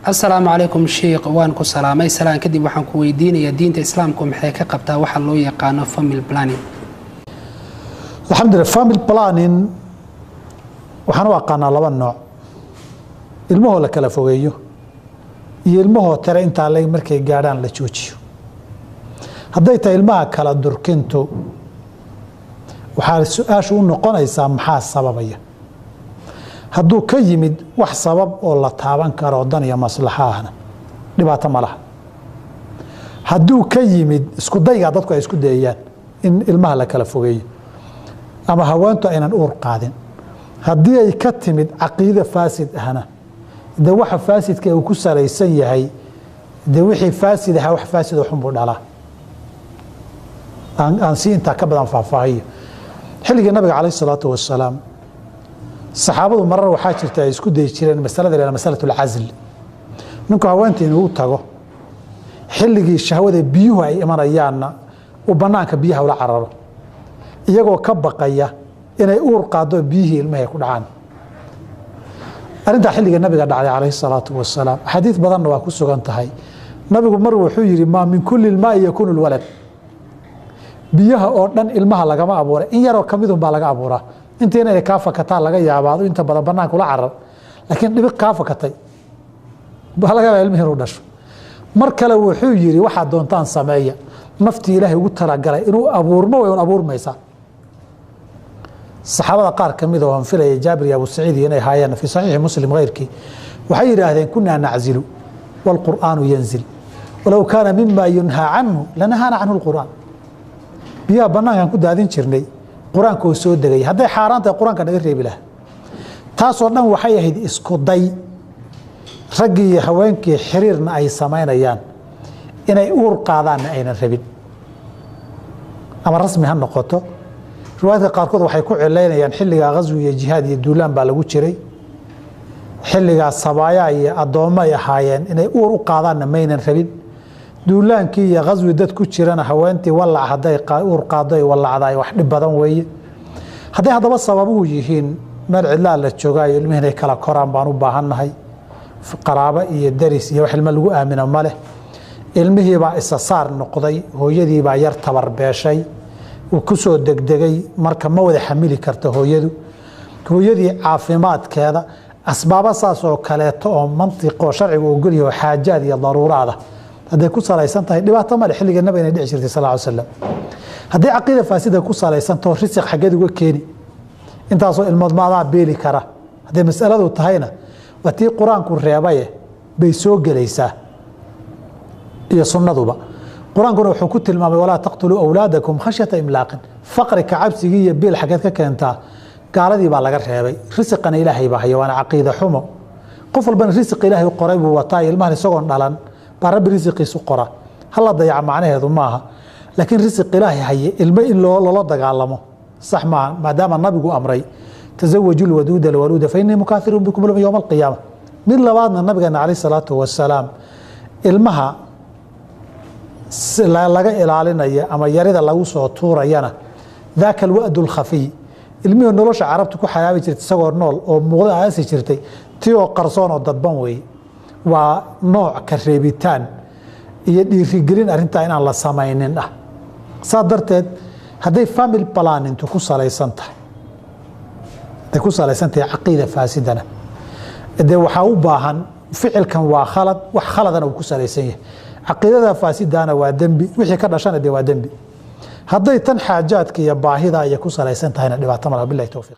السلام عليكم شيخ وانكو سلامي سلام كدي waxaan ku weydiinaya diinta islaamku maxay ka qabtaa waxa loo yaqaan family planning alxamdulillah family planning waxaan u aqaanaa laba nooc ilmaha la kala fogeeyo iyo ilmaha tare inta la markay gaadhaan la joojiyo haday tahay ilmaha kala durkinto waxa su'aashu u noqonaysaa maxaa sababaya hadduu ka yimid wax sabab oo la taaban karo dan iyo maslaxaana dhibaato ma laha hadduu ka yimid isku dayga dadku ay isku dayayaan in ilmaha la kala fogeeyo ama haweento aynan uur qaadin haddii ay ka timid caqiida faasid ahna de waxa faasidka uu ku salaysan yahay de wixii faasid ah wax faasid oo xun buu dhalaa aan si inta ka badan faahfaahiyo xilliga nabiga calayhi salaatu wasalaam saxaabadu marar waxaa jirta ay isku day jireen masalada masalatul azl ninku haweentii inuu tago xilligii shahwada biyuhu ay imanayaanna u banaanka biyaha ula cararo iyagoo ka baqaya inay uur qaado biyihii ilmaha ku dhacaan arinta xilliga nabiga dhacay calayhi salaatu wasalaam xadiis badanna waa ku sugan tahay nabigu mar wuxuu yiri ma min kulli almaa yakunu alwalad biyaha oo dhan ilmaha lagama abuuray in yaroo kamidun baa laga abuuraa inta inay ka fakataa laga yaabaado inta badan banaanka la carar laakiin dhibiq ka fakatay baa laga yaabaa ilmihiin u dhasho mar kale wuxuu yiri waxa doontaan sameeya nafti ilaahay ugu talagalay inuu abuurmo way abuurmaysa saxaabada qaar kamid oo aan filay Jaabir iyo Abu Saciid inay haayeen fi sahih Muslim غيركي waxay yiraahdeen kunna na'zilu wal qur'aanu yanzil walaw kana mimma yunha anhu lanahana anhu al qur'an biya banaankan ku daadin jirnay quraanka oo soo degay haday xaaraanta quraanka naga reebi lahaa taas oo dhan waxay ahayd isku day rag iyo haweenkii xiriirna ay sameynayaan inay uur qaadaan aynan rabin ama rasmi ha noqoto riwaayadka qaarkood waxay ku cileynayaan xilliga qaswi iyo jihaad iyo duulaan baa lagu jiray xilliga sabaaya iyo adooma ay ahaayeen inay uur u qaadaan maynan rabin duulaankii iyo qaswi dad ku jirana haweentii walaac haday uur qaaday walacday wax dhib badan weeye haday hadaba sababuhu yihiin meel cidla la joogay ilmihiin ay kala koraan baan u baahanahay qaraabo iyo daris iyo wax ilma lagu aamino male ilmihii baa isa saar noqday hooyadii baa yar tabar beeshay uu ku soo degdegay marka ma wada xamili karto hooyadii caafimaadkeeda asbaaba saas oo kaleeto oo mantiqo sharciga oo galiyo xaajaad iyo daruuraada haday ku salaysan tahay dhibaato ma leh xilliga nabiga dhici jirtay sallallahu alayhi wasallam haday aqoonta faasida ku salaysan tahay risq xageed uga keeni intaas oo ilmood maadaa beeli kara haday mas'aladu tahayna watii quraanku reebay bay soo galaysaa iyo sunnaduba quraankuna wuxuu ku tilmaamay walaa taqtulu awlaadakum khashyata imlaaqin faqri ka cabsiga iyo beel xageed ka keenta gaaladii baa laga reebay risqana ilaahay baa hayo waana aqeeda xumo qof walba risq ilaahay qoray buu wataa ilmaha isagoo dhalan barab risqiisu qora hal dayac macnaheedu maaha laakiin risq ilaahay haye ilma in loo dagaalamo sax ma maadaama nabigu amray tazawwajul waduda alwaluda fa inni mukathirun bikum yawm alqiyamah min labaadna nabiga alayhi salatu wassalam ilmaha laga ilaalinaya ama yarida lagu soo tuurayana ذاك الوأد الخفي ilmihi nolosha carabtu ku xayaabi jirtay isagoo nool oo muuqda aasi jirtay tiyo qarsoon oo dadban way waa nooc ka reebitaan iyo dhiirigelin arinta in aan la sameeynin ah sadarteed haday family planning ku salaysan tahay aqeeda faasidana de waxa u baahan ficilkan waa khalad wax khaladana uu ku salaysan yahay aqeedada faasidana waa dambi wixii ka dhashana de waa dambi haday tan xaajaadka iyo baahida ay ku salaysan tahayna dhibaato ma laha billahi tawfiiq